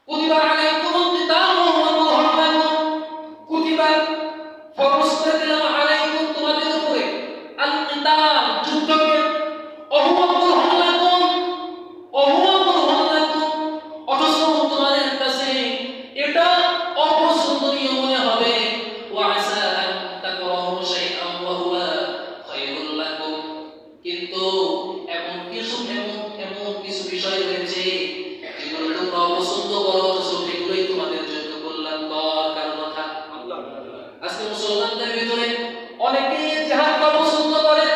কুতিবা আলাইকুমুল কিতাবু ওয়া কুরহা লাকুম, কুতিবা ফরজ করে দিলাম আলাইকুম তোমাদের উপরে আল কিতাব যুদ্ধকে, ওহুয়া কুরহা লাকুম, ওহুয়া কুরহা লাকুম, অথচ তোমাদের কাছে এটা অপছন্দনীয় মনে হবে। ওয়া আসা আন তাকরাহু শাইআন ওয়া হুয়া খায়রুল লাকুম, কিন্তু এমন কিছু বিষয় রয়েছে যেগুলো তোমরা অপছন্দ করো, অথচ সেগুলোই তোমাদের জন্য কল্যাণকর। কারণ কথা আজকে মুসলমানদের ভিতরে অনেকেই জিহাদকে অপছন্দ করে।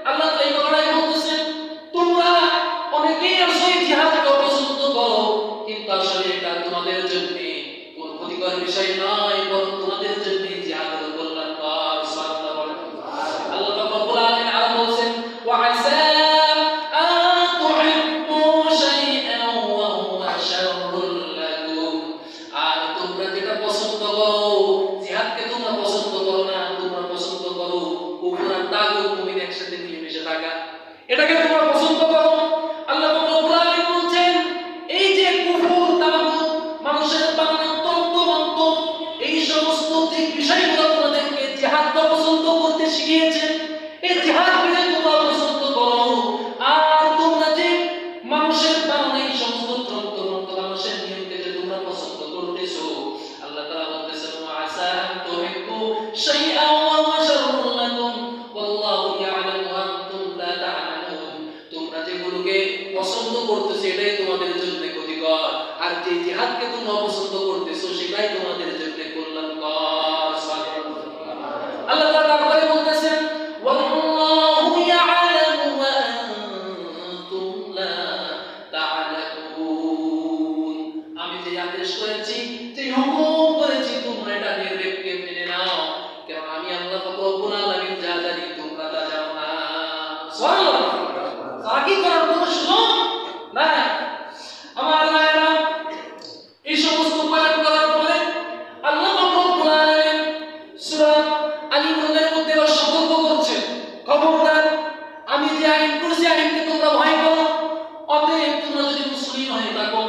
আল্লাহ তো এই কথাটাই বলতেছেন, তোমরা অনেকেই আসলে জিহাদকে অপছন্দ করো, কিন্তু আসলে এটা তোমাদের জন্য কোনো ক্ষতিকর বিষয় নয়, বরং তোমাদের জন্য জিহাদ হলো কল্যাণকর। সুবহানাল্লাহ। আল্লাহ পাক রব্বুল আলামিন আরো বলেন, ওয়া আসা আন তুহিব্বু শাইআন ওয়া হুয়া শাররুল লাকুম, আর তোমরা যেটা পছন্দ করো, জিহাদকে তোমরা পছন্দ করো না, তোমরা পছন্দ করো কুফর আর তাগুত মুমিন একসাথে মিলেমিশে থাকা, এটাকে তোমরা পছন্দ করো। আল্লাহ পাক রব্বুল আলামিন বলেন, এই যে কুফর তাগুত মানুষের বানানো তন্ত্র এই সমস্ত দিক বিষয়গুলো তোমাদেরকে জিহাদকে পছন্দ করতে শিখিয়েছেন, এই জিহাদকে তোমরা পছন্দ করো। আর তোমরা যে মানুষের বানানো এই সমস্ত তন্ত্র মানুষের নিয়মকে যে তোমরা পছন্দ করতেছো, আল্লাহ তাআলা বলতেছেন, ওয়া আসা আন তুহিব্বু শাইআন ওয়া হুয়া শাররুল লাকুম ওয়াল্লাহু ইয়ালামু ওয়া আনতুম লা তা'লামুন, তোমরা যেগুলোকে পছন্দ করতেছো এটাই তোমাদের জন্য ক্ষতিকর, আর যে জিহাদকে তোমরা অপছন্দ করতেছো সেটাই তোমাদের জন্য কল্যাণকর। সুবহানাল্লাহ। আল্লাহ তাআলা তারপরে বলতেছেন, ওয়াল্লাহু ইয়ালামু ওয়া আনতুম লা তা'লামুন, আমি যে আদেশ করেছি, যে হুকুম করেছি, তোমরা এটা নির্ভীককে মেনে নাও, কারণ আমি আল্লাহ পাক রব্বুল আলামিন যা জানি তোমরা তা জানো না। সুবহানাল্লাহ। সাকি করার কোনো সুযোগ নাই। আমার ভাইরা, এই সমস্ত বয়ান করার পরে আল্লাহ পাক রব্বুল আলামিন সূরা আল ইমরানের মধ্যে সতর্ক করছেন, খবরদার আমি যে আইন করেছি আইনকে তোমরা ভয় করো, অতএব তোমরা যদি মুসলিম হয়ে থাকো,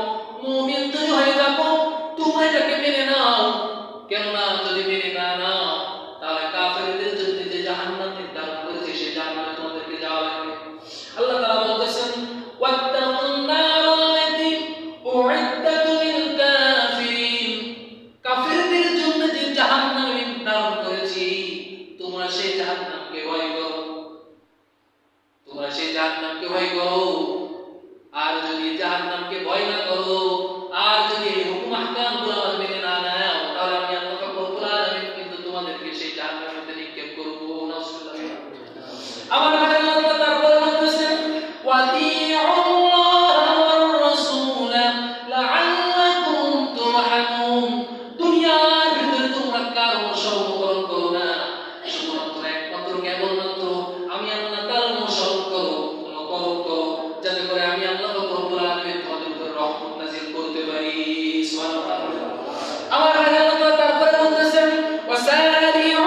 মুমিন যদি হয়ে থাকো, তোমরা এটাকে মেনে নাও, কেননা যদি মেনে না নাও তাহলে কাফেরদের জন্য যে জাহান্নাম নির্ধারণ করেছে সেই জাহান্নামে তোমাদেরকে যাওয়া লাগবে। আল্লাহ তাআলা বলতেছেন, ওয়াত্তাকুন নারাল্লাতী উইদ্দাত লিল কাফিরিন, কাফেরদের জন্য যে জাহান্নাম নির্ধারণ করেছি তোমরা সেই জাহান্নামকে ভয় করো, তোমরা সেই জাহান্নামকে ভয় করো। আর যদি জাহান্নামকে ভয় না করো, আর যদি এই হুকুম আহকামগুলো আমার মেনে না নাও, তাহলে আমি আল্লাহ পাক রব্বুল আলামিন কিন্তু তোমাদেরকে সেই জাহান্নামের মধ্যে নিক্ষেপ করব। নাউযুবিল্লাহ। আমার ভাই আল্লাহ তারপরে বলতেছেন, ওয়াতিউল্লাহ ওয়ার রাসূল লাআল্লাকুম তুরহামুন, দুনিয়ার ভিতরে তোমরা কারো অনুসরণ করো না, শুধুমাত্র একমাত্র কেবলমাত্র আমি আল্লাহ তাআলার অনুসরণ করো, অনুকরণ করো, যাতে করে আমি আল্লাহ পাক রব্বুল আলামিন তোমাদের উপর রহমত নাযিল করতে পারি। সুবহানাল্লাহ। আমার ভাই আল্লাহ তারপরে বলতেছেন, ওয়াসারিউ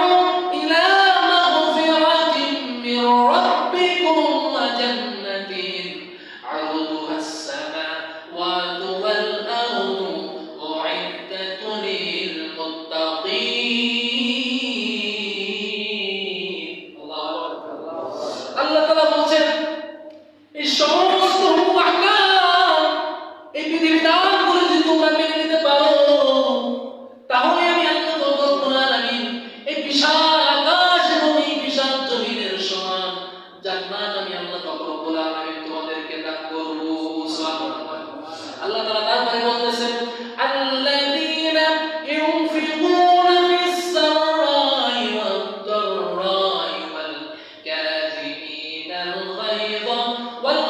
ইলা মাগফিরাতিন মির রাব্বিকুম ওয়া জান্নাতিন আরদুহাস সামাওয়াতু ওয়াল আরদু উইদ্দাত লিল মুত্তাকিন। আল্লাহু আকবার। আল্লাহ তাআলা বলেন, এই সমস্ত হুকুম আহকাম, এই বিধিবিধানগুলো যদি তোমরা মেনে নিতে পারো, তাহলে আমি আল্লাহ রব্বুল আলামিন এই বিশাল আকাশ এবং এই বিশাল জমিনের সমান জান্নাত আমি আল্লাহ রব্বুল আলামিন তোমাদেরকে দান করব। সুবহানাল্লাহ। আল্লাহ তাআলা তারপরে বলতেছেন, আল্লাযীনা ইউনফিকুনা ফিস সাররাই ওয়াদ দাররাই ওয়াল কাযিমিনাল গায়যা ওয়াল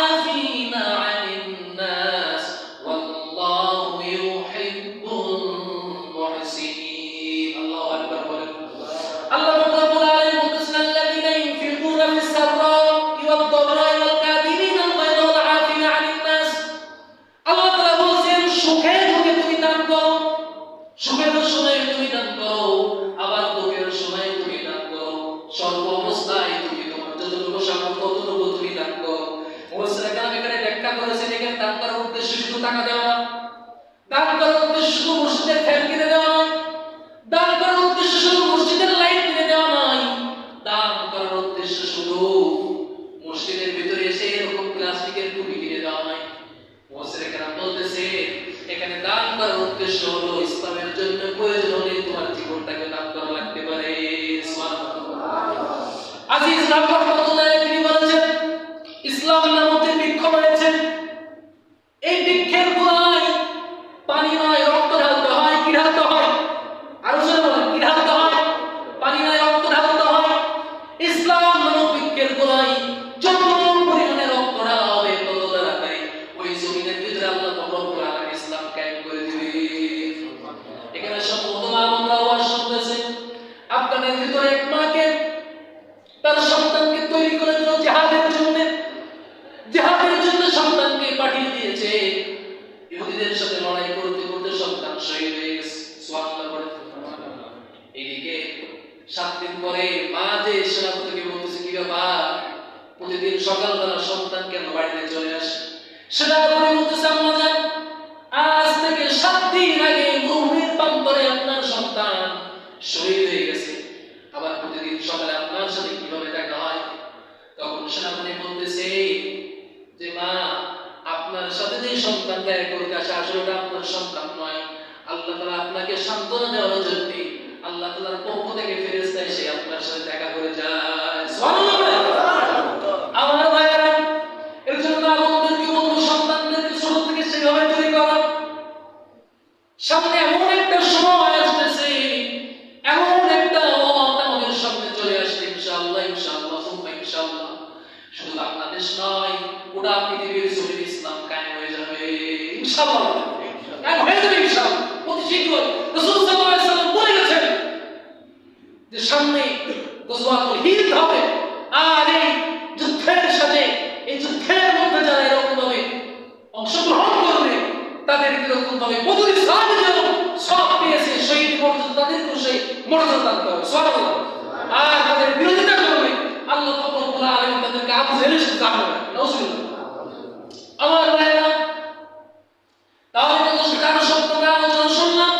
আফিনা আনিন নাস ওয়াল্লাহু ইউহিব্বুল মুহসিনিন। আল্লাহু আকবার বলেন। আল্লাহ রব্বুল আলামিন বলতেছেন, আল্লাযীনা ইউনফিকুনা ফিস সাররাই ওয়াদ দাররাই ওয়াল কাযিমিনাল গায়যা ওয়াল আফিনা আনিন নাস। আল্লাহ তাআলা বলেন, সুখে দুঃখে তুমি দান বলতেছে এখানে দান করার উদ্দেশ্য হলো ইসলামের জন্য প্রয়োজন হলে তোমার জীবনটাকে দান করা লাগতে পারে। আজিজ রাহমাতুল্লাহ তিনি বলেছেন ইসলাম নামক বৃক্ষ রয়েছে, এই বৃক্ষের গোড়ায় পানি নয় রক্ত ঢালতে হয়। কি ঢালতে হয়? আরো জোরে বলেন, কি ঢালতে হয়? পানি নয় রক্ত ঢালতে হয়। ইসলাম নামক বৃক্ষের গোড়ায় যত পরিমাণে রক্ত ঢালা হবে তত তাড়াতাড়ি ওই জমিনের ভিতরে আল্লাহ রব্বুল আলামিন ইসলাম কায়েম করে দিবে। এখানে সম্ভবত আমরা ওয়াজ শুনতেছি আপনাদের ভিতরে এক মাকে তার সন্তানকে তৈরি করে দিল জিহাদের জন্য, জিহাদের জন্য সন্তানকে পাঠিয়ে দিয়েছে। ইহুদিদের সাথে লড়াই করতে করতে সন্তান শহীদ হয়ে গেছে। সুবহানাল্লাহ। এদিকে 7 দিন পরে মা যে সেনাপতিকে বলতেছে কি ব্যাপার, প্রতিদিন সকালবেলা সন্তান কেন বাড়িতে চলে আসে? সেনাপতি বলতেছে আম্মা জান আজ থেকে 7 দিন আগে মরুভূমির প্রান্তরে আপনার সন্তান শহীদ হয়ে গেছে, আবার প্রতিদিন সকালে আপনার সাথে কিভাবে দেখা হয়? তখন সেনাপতি বলতেছে যে মা আপনার সাথে যে সন্তান দেখা করতে আসে আসলে ওটা আপনার সন্তান নয়, আল্লাহ তাআলা আপনাকে সান্ত্বনা দেওয়ার জন্য আল্লাহ তাআলার পক্ষ থেকে ফেরেশতা এসে আপনার সাথে দেখা করে যায়। সুবহানাল্লাহ। আমার ভাইরা এর জন্য আমাদেরকে বলবো সন্তানদেরকে ছোট থেকে সেভাবে তৈরি করা। সামনে এমন একটা সময় আসতেছে, এমন একটা ওয়াক্ত আমাদের সামনে চলে আসছে ইনশাআল্লাহ, ইনশাআল্লাহ সুম্মা ইনশাআল্লাহ। শুধু বাংলাদেশ নয় গোটা পৃথিবীর জমিনে ইসলাম কায়েম হয়ে যাবে ইনশাআল্লাহ, কায়েম হয়ে যাবে ইনশাআল্লাহ। অতি শীঘ্রই রাসূল সাল্লাল্লাহু আলাইহি ওয়াসাল্লাম বলে গেছেন যে সামনে গজওয়াতুল হিন্দ হবে, আর এই যুদ্ধের সাথে এই যুদ্ধের মধ্যে যারা এরকম ভাবে অংশগ্রহণ করবে তাদের এরকম ভাবে বদর ইসলামে যেমন সব পেয়েছে শহীদ মর্যাদা তাদেরকেও সেই মর্যাদা দান করবে। সুবহানাল্লাহ। আর তাদের বিরোধিতা করবে আল্লাহ রব্বুল আলামিন তাদেরকে আবু জেহেলের সাথে জানাবে। নাউজুবিল্লাহ। আমার ভাইরা তাহলে তো কারো সম্পর্কে আলোচনা শুনলাম,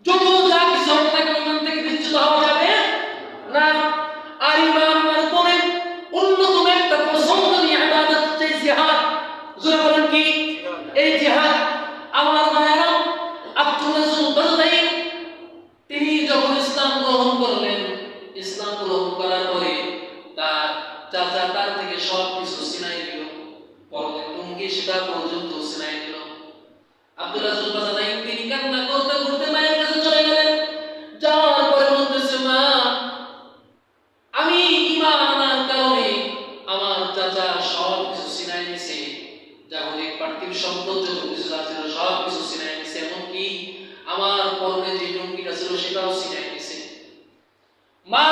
যত যা কিছু হোক না কেন ইমান থেকে বিচ্যুত হওয়া যাবে না। আর ইমান আনার পরে অন্যতম একটা পছন্দনীয় ইবাদত হচ্ছে জিহাদ। জোরে বলেন কি? এই জিহাদ। আমার ভাইরা আব্দুল রাসূল বাজদাই তিনি যখন ইসলাম গ্রহণ করলেন, ইসলাম গ্রহণ করার পরে তার চাচা তার থেকে সব কিছু ছিনাই দিল, পরদিন লুঙ্গি সেটা পর্যন্ত ছিনাই দিল। আব্দুল রাসূল বাজদাই তিনি কান্না করতে করতে মায়ের কাছে চলে গেলেন। যাওয়ার পরে বলতেছে মা আমি ঈমান আনার কারণে আমার চাচা সব কিছু ছিনাই নিছে, জাগতিক পার্থিব সম্পদ যত কিছু ছিল সব কিছু ছিনাই নিছে, এমনকি আমার পরনে যে লুঙ্গিটা ছিল সেটাও ছিনাই নিছে। মা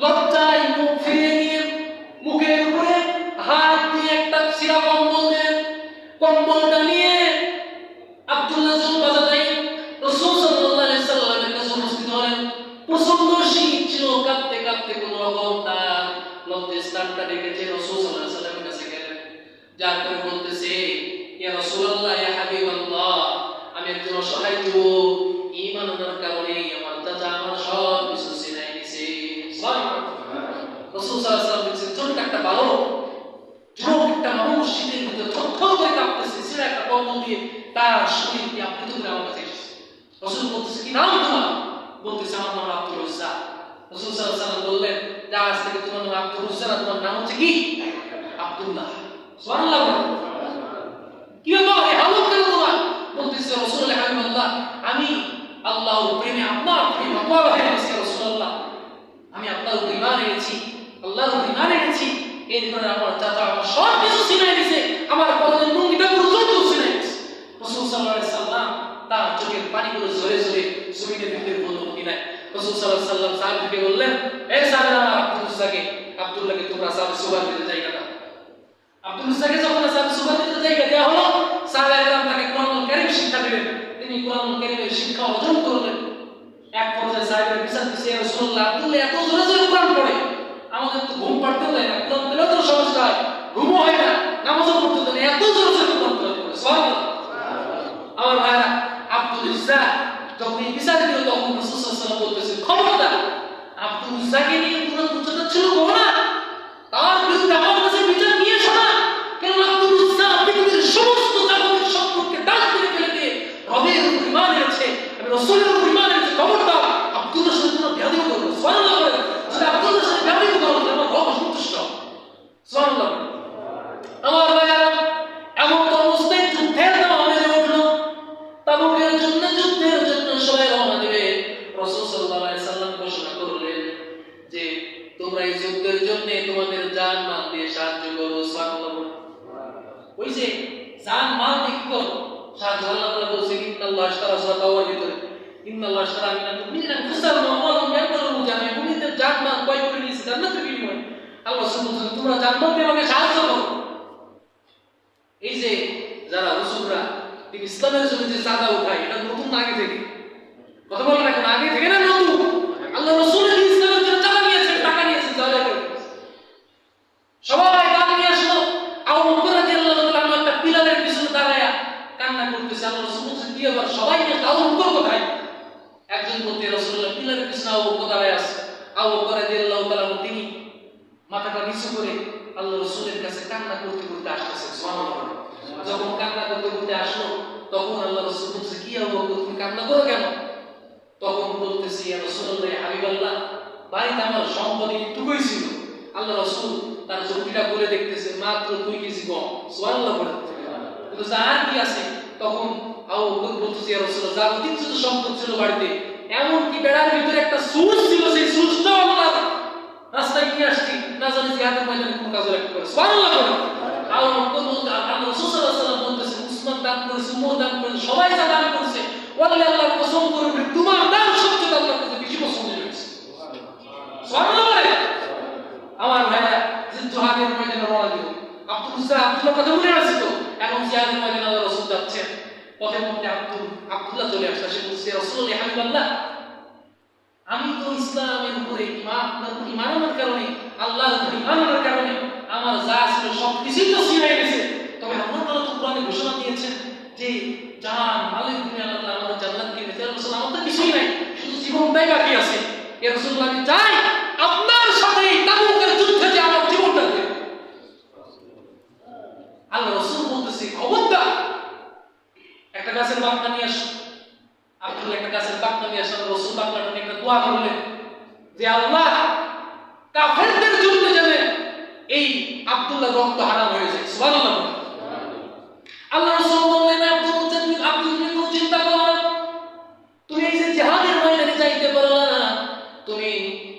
লজ্জায় মুখ ফিরিয়ে নিয়ে মুখের উপরে হাত দিয়ে একটা ছিঁড়া কম্বল দেন, কম্বলটা নিয়ে আব্দুল রাসূল বাজদাই রাসূল সাল্লাল্লাহু আলাইহি সাল্লামের কাছে উপস্থিত হলেন। প্রচন্ড শীত ছিল, কাঁপতে কাঁপতে কোন রকম তার লজ্জাস্থানটা ঢেকেছে। রাসূল সাল্লাল্লাহু আলাইহি সাল্লামের কাছে গেলেন, যার পরে বলতেছে ইয়া রাসূলুল্লাহ ইয়া হাবিবাল্লাহ আমি একজন অসহায় যুবক, ঈমান আনার কারণে আমার চাচা আমার সব কিছু ছিনাই নিছে। রাসূল সাল্লাল্লাহু আলাইহি সাল্লাম বলেছেন ছোট একটা বালক যুবক একটা মানুষ শীতের ভিতরে থরথর করে কাঁপতেছে, ছিঁড়া একটা কম্বল দিয়ে তার শরীর দিয়ে আবৃত করে আমার কাছে এসেছে। রাসূল বলতেছে কি নাম তোমার? বলতেছে আমার নাম আব্দুল উজ্জা। রাসূল সাল্লাল্লাহু আলাইহি সাল্লাম বললেন যে আজ থেকে তোমার নাম আব্দুল উজ্জা না, তোমার নাম হচ্ছে কি? আব্দুল্লাহ। সুবহানাল্লাহ। কি ব্যাপার এই হালত কেন তোমার? বলতেছে রাসূলুল্লাহ হাবিবাল্লাহ আমি আল্লাহর প্রেমে আপনার প্রেমে পাগল হয়ে গেছি রাসূলুল্লাহ, আমি আপনার উপর ঈমান এনেছি, আল্লাহর উপর ঈমান এনেছি, এরপরে আমার চাচা আমার সব কিছু ছিনাই দিয়েছে, আমার পরনের লুঙ্গিটা পর্যন্ত ছিনাই দিয়েছে। রাসূল সাল্লাল্লাহু আলাইহি সাল্লাম তার চোখের পানিগুলো ঝরে ঝরে জমিনের ভিতরে পড়ল মদিনায়। রাসূল সাল্লাল্লাহু আলাইহি সাল্লাম সাহাবীকে বললেন এ সাহাবীরা আব্দুল্লাহকে তোমরা সাহাবী সুবহান দিতে জায়গা দাও। আব্দুল উজ্জাকে যখন সাহাবী সুবহান দিতে জায়গা দেওয়া হলো, সাহাবায়ে কেরাম তাকে কোরআনুল কারীম শিক্ষা দিলেন, তিনি কোরআনুল কারীমের শিক্ষা অর্জন করলেন। এক পর্যায়ে সাহাবীরা বিচার দিছে ইয়া রাসূলুল্লাহ আব্দুল্লাহ এত জোরে জোরে কোরআন পড়ে, আমাদের তো ঘুম পাড়তেও দেয় না, কোরআন তেলাওয়াতের সমস্যা হয়, ঘুমও হয় না, নামাজও পড়তে দেয় না, এত জোরে জোরে কোরআন তেলাওয়াত করে। সুবহানাল্লাহ। আমার ভাইরা আব্দুল উজ্জা যখন বিচার দিল তখন রাসূল সাল্লাল্লাহু আলাইহি ওয়াসাল্লাম বলতেছেন খবরদার আব্দুল উজ্জাকে নিয়ে কোনো উচ্চতা ছিল না, তার বিরুদ্ধে আমার কাছে বিচার নিয়ে এসো না, কারণ আব্দুল উজ্জা পৃথিবীর সমস্ত জাগতিক সম্পদকে দান রাসূলের উপর ঈমান এনেছে, খবরদার আব্দুল্লাহর সাথে তোমরা বেয়াদবি করবে না। সুবহানাল্লাহ বলে, যদি আব্দুল্লাহর সাথে বেয়াদবি করো আমার রব সন্তুষ্ট। সুবহানাল্লাহ। আমার ভাইরা, এমন অবস্থায় যুদ্ধের দাম হয়ে উঠল, তাবুকের জন্য যুদ্ধের জন্য সবাই রওনা দেবে। রাসূল সাল্লাল্লাহু আলাইহি সাল্লাম ঘোষণা করলেন যে তোমরা এই যুদ্ধের জন্য তোমাদের জান মাল দিয়ে সাহায্য করো। সুবহানাল্লাহ। ওই যে জান মাল দিয়ে কি করো সাহায্য। আল্লাহ তাআলা বলেছেন ইন্নাল্লাহ আশতারা সূরা তাওবার ভিতরে ইন্নাল্লাহ আশতারা মিনাল মুমিনিনা আনফুসাহুম ওয়া আমওয়ালাহুম বিআন্না জানা, মুমিনদের জান মাল ক্রয় করে নিয়েছে জান্নাতের বিনিময়ে। আল্লাহ সুবহানাহু ওয়া তাআলা তোমরা জান মাল দিয়ে আমাকে সাহায্য করো। এই যে যারা হুজুররা ইসলামের জন্য যে চাঁদা উঠায়, এটা নতুন না আগে থেকে? কথা বলেন এখন, আগে থেকে না নতুন? আল্লাহ রাসূল ইসলামের জন্য চাঁদা নিয়েছেন, টাকা নিয়েছেন, জায়গা করে সবাই টাকা নিয়ে আসলো। আবু বকর রাদিয়াল্লাহু তাআলা একটা পিলারের পিছনে দাঁড়ায়া কান্না করতেছে। আল্লাহ রাসূল বলছেন কি আবার সবাই নিয়ে আবু বকর কোথায়? একজন বলতে রাসূলুল্লাহ পিলারের পিছনে আবু বকর দাঁড়ায় আছে। আবু বকর রাদিয়াল্লাহু তাআলা তিনি মাথাটা নিচু করে আল্লাহ রাসূলের কাছে কান্না করতে করতে আসতেছে। সুবহানাল্লাহ। যখন কান্না করতে করতে আসলো তখন আল্লাহ রাসূল বলছে কি আবু বকর তুমি কান্না করো কেন? তখন বলতেছি ইয়া রাসূলুল্লাহ ইয়া হাবিবাল্লাহ, বাড়িতে আমার সম্পদ একটুকুই ছিল। আল্লাহ রাসূল তার জমিটা বলে দেখতেছে মাত্র 2 কেজি গম। সুবহানাল্লাহ বলে কিন্তু আর কি আছে? তখন আবু বকর বলতেছে ইয়া রাসূলুল্লাহ যাবতীয় যত সম্পদ ছিল বাড়িতে, এমন কি বেড়ার ভিতরে একটা সুচ ছিল, সেই সুচটাও আল্লাহ রাস্তায় নিয়ে আসছি, না জানি জিহাদের ময়দানে কোন কাজে লাগতে পারে। সুবহানাল্লাহ বলে আবু বকর বলতে আল্লাহ রাসূল সাল্লাল্লাহু আলাইহি ওয়াসাল্লাম বলতেছে উসমান দান করেছে, উমর দান করেছে, সবাই যা দান করেছে ওয়াল্লাহি আল্লাহর কসম করে তোমার দান সবচেয়ে আল্লাহর কাছে বেশি পছন্দ হয়েছে। সুবহানাল্লাহ বলে আমার ভাইরা জিহাদের ময়দানে রওনা দিল। আব্দুল্লাহ কথা মনে আছে তো? এখন জিহাদের ময়দানে আল্লাহ রাসূল যাচ্ছেন, পথের মধ্যে আব্দুল্লাহ চলে আসছে। সে বলছে রাসূলুল্লাহ ইয়া হাবিবাল্লাহ, আমি তো ইসলামের উপরে ঈমান আনার কারণে, আল্লাহর উপরে ঈমান আনার কারণে আমার যা ছিল সবকিছুই তো ছিঁড়ে গেছে। তবে আল্লাহ তাআলা তো কোরআনে ঘোষণা দিয়েছেন যে জান মালের দুনিয়া আল্লাহ তাআলা আমাদের জান্নাত দিয়ে দিয়েছেন। রাসূল আমাদের কিছুই নাই, শুধু জীবনটাই বাকি আছে। ইয়া রাসূলুল্লাহ আমি চাই আপনার সাথে তাবুকের যুদ্ধে যে আমার জীবনটা দেন। আল্লাহ রাসূল বলতেছে খবরদার একটা গাছের বাকনা নিয়ে আসো। আব্দুল্লাহ একটা গাছের বাকনা নিয়ে আসলেন। রাসূল বাকনাটা নিয়ে একটা দোয়া করলেন যে আল্লাহ কাফেরদের যুদ্ধে যাবে এই আব্দুল্লাহ রক্ত হারাম হয়ে যায়। সুবহানাল্লাহ। আল্লাহ রাসূল বললেন আব্দুল্লাহ তুমি কোনো চিন্তা করো না, তুমি এই যে জিহাদের ময়দানে যাইতে পারো না, তুমি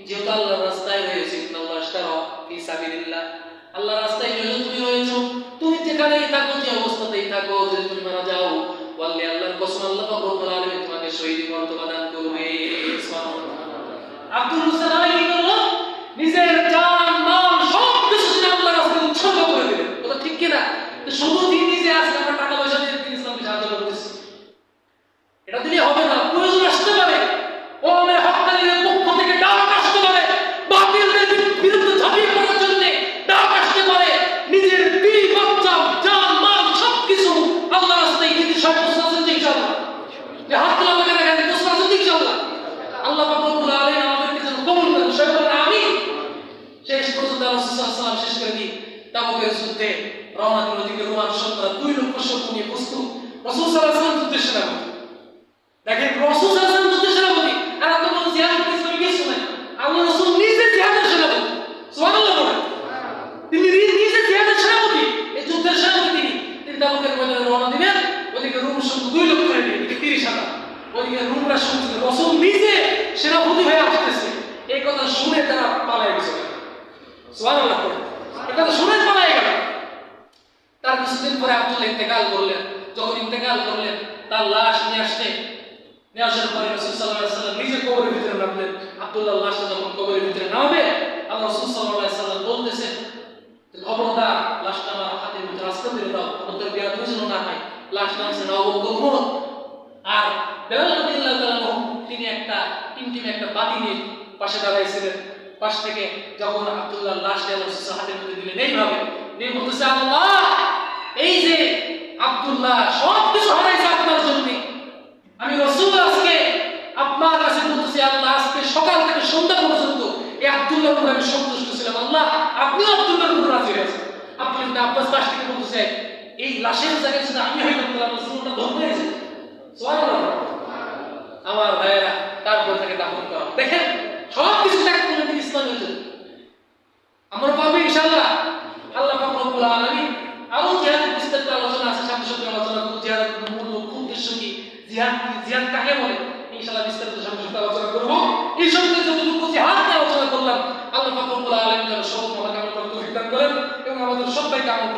যেহেতু আল্লাহর রাস্তায় রয়েছে ইন্নাল্লাহ আশতারা ফি সাবিলিল্লাহ, আল্লাহর রাস্তায় যেহেতু তুমি রয়েছো, তুমি যেখানেই থাকো যে অবস্থাতেই থাকো, যদি তুমি মারা যাও ওয়াল্লাহি আল্লাহর কসম আল্লাহ পাক রব্বুল আলামিন তোমাকে শহীদের মর্তবা দান করবে। সুবহানাল্লাহ। আব্দুল্লাহ সালাম কি করলো? নিজের জান মাল সব কিছু তিনি আল্লাহর রাস্তায় উৎসর্গ করে দিলেন। কথা ঠিক কি না? তো শুধু তিনি নিজে আজকে আমরা টাকা পয়সা দিয়ে তিনি ইসলামকে সাহায্য করতেছি, এটা দিলে হবে না। প্রয়োজন আসতে পারে, ওলামায়ে হক্কানিদের পক্ষ থেকে ডাক আসতে পারে, বাতিলদের বিরুদ্ধে ঝাঁপিয়ে পড়ার জন্য ডাক আসতে পারে। নিজের বিবি বাচ্চা জান মাল সবকিছু আল্লাহর রাস্তায় দিতে সক্ষম আছেন ইনশাআল্লাহ। যে হাত তোলা লাগে না কেন প্রশ্ন আছেন ইনশাআল্লাহ। আল্লাহ পাক রব্বুল আলামিন আমাদেরকে যেন কবুল করেন, সবাই বলেন আমিন। শেষ পর্যন্ত রাসূল সাল্লাল্লাহু আলাইহি ওয়াসাল্লাম শেষ করে দিয়ে তাবুকের যুদ্ধে রওনা দিল। দিকে রোমান সৈন্যরা 2 লক্ষ সৈন্য নিয়ে প্রস্তুত। রাসূল সাল্লাল্লাহু আলাইহি ওয়াসাল্লাম যুদ্ধের সেনাপতি। দেখেন রাসূল সাল্লাল্লাহু আলাইহি ওয়াসাল্লাম যুদ্ধের সেনাপতি, আর আপনি বলেন জিহাদ ইসলামে কিছু নাই। আল্লাহ রাসূল নিজে জিহাদের সেনাপতি। সুবহানাল্লাহ বলেন তিনি নিজে জিহাদের সেনাপতি, এই যুদ্ধের সেনাপতি তিনি তাবুকের ময়দানে রওনা দিবেন। ওদিকে রোম সৈন্য 2 লক্ষ নিয়ে, এদিকে 30,000, ওদিকে রোমরা শুনছে রাসূল নিজে সেনাপতি হয়ে আসতেছে। এই কথা শুনে তারা পালায় গেছে। সুবহানাল্লাহ। এই কথা শুনে পালায় গেল। তার কিছুদিন পরে আব্দুল্লাহ ইন্তেকাল করলেন। যখন ইন্তেকাল করলেন তার লাশ নিয়ে আসতে নিয়ে আসার পরে রাসূল সাল্লাল্লাহু আলাইহি ওয়াসাল্লাম নিজে কবরের ভিতরে নামলেন। আব্দুল্লাহর লাশটা যখন কবরের ভিতরে নামবে আল্লাহ রাসূল সাল্লাল্লাহু আলাইহি ওয়াসাল্লাম বলতেছেন খবরদার লাশটা আমার হাতের ভিতরে আসতে দিও না, ওদের বিয়াদ যেন না হয়। লাশ নামছে আবু বকর, আর বেলাল রাদিয়াল্লাহু তাআলা তিনি একটা টিমটিমে একটা বাতি নিয়ে পাশে দাঁড়াইছিলেন। পাশ থেকে যখন আব্দুল্লাহর লাশটা রাসূল হাতের মধ্যে দিলেন এইভাবে নিয়ে বলতেছে আল্লাহ এই যে আব্দুল্লাহ সব কিছু হারাইছে আপনার জন্য, আমি রাসূল আজকে আপনার কাছে বলতেছি আল্লাহ আজকে সকাল থেকে সন্ধ্যা পর্যন্ত এই আব্দুল্লাহর উপর আমি সন্তুষ্ট ছিলাম। আল্লাহ আপনিও আব্দুল্লাহর উপর রাজি হয়েছেন। আব্দুল্লাহ আব্বাস পাশ থেকে বলতেছে এই লাশের জায়গায় যদি আমি হইতাম তাহলে আমার জীবনটা ধন্য হয়ে যেত। সুবহানাল্লাহ। আমার জিহাদ কি, জিহাদ কাকে বলে, ইনশাআল্লাহ বিস্তারিত সামনে আলোচনা করব। এই সঙ্গে যতটুকু জিহাদ নিয়ে আলোচনা করলাম, আল্লাহ পাক রব্বুল আলামিন যেন সব আমাকে আমল করতে তৌফিক দান করেন এবং আমাদের সবাইকে আমল